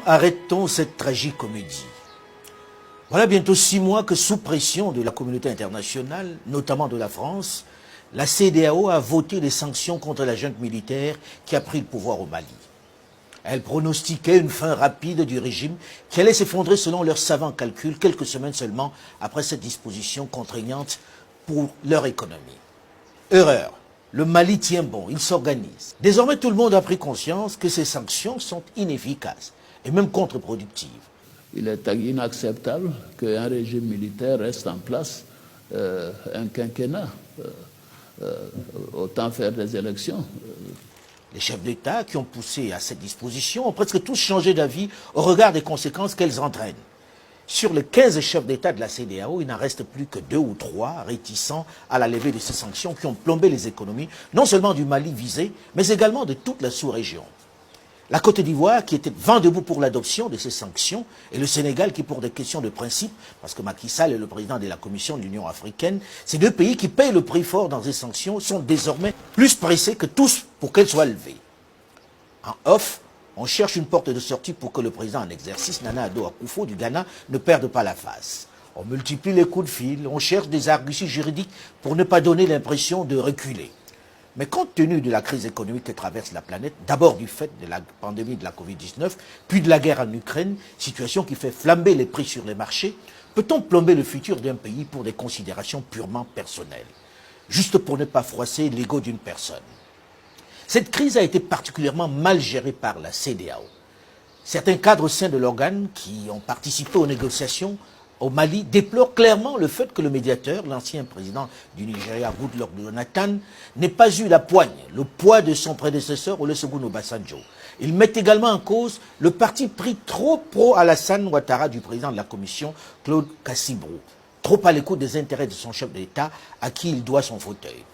Arrêtons cette tragicomédie. Voilà bientôt 6 mois que, sous pression de la communauté internationale, notamment de la France, la CEDEAO a voté des sanctions contre la junte militaire qui a pris le pouvoir au Mali. Elle pronostiquait une fin rapide du régime qui allait s'effondrer selon leurs savants calculs quelques semaines seulement après cette disposition contraignante pour leur économie. Erreur. Le Mali tient bon, il s'organise. Désormais, tout le monde a pris conscience que ces sanctions sont inefficaces et même contre-productives. Il est inacceptable qu'un régime militaire reste en place un quinquennat. Autant faire des élections. Les chefs d'État qui ont poussé à cette disposition ont presque tous changé d'avis au regard des conséquences qu'elles entraînent. Sur les 15 chefs d'État de la CEDEAO, il n'en reste plus que 2 ou 3 réticents à la levée de ces sanctions qui ont plombé les économies, non seulement du Mali visé, mais également de toute la sous-région. La Côte d'Ivoire, qui était vent debout pour l'adoption de ces sanctions, et le Sénégal, qui pour des questions de principe, parce que Macky Sall est le président de la Commission de l'Union africaine, ces deux pays qui payent le prix fort dans ces sanctions sont désormais plus pressés que tous pour qu'elles soient levées. En off, on cherche une porte de sortie pour que le président en exercice, Nana Addo Akufo du Ghana, ne perde pas la face. On multiplie les coups de fil, on cherche des arguties juridiques pour ne pas donner l'impression de reculer. Mais compte tenu de la crise économique que traverse la planète, d'abord du fait de la pandémie de la Covid-19, puis de la guerre en Ukraine, situation qui fait flamber les prix sur les marchés, peut-on plomber le futur d'un pays pour des considérations purement personnelles, juste pour ne pas froisser l'ego d'une personne? Cette crise a été particulièrement mal gérée par la CEDEAO. Certains cadres au sein de l'organe qui ont participé aux négociations au Mali déplorent clairement le fait que le médiateur, l'ancien président du Nigeria, Goodluck Jonathan, n'ait pas eu la poigne, le poids de son prédécesseur, Olusegun Obasanjo. Ils mettent également en cause le parti pris trop pro-Alassane Ouattara du président de la Commission, Claude Cassibrou, trop à l'écoute des intérêts de son chef d'État à qui il doit son fauteuil.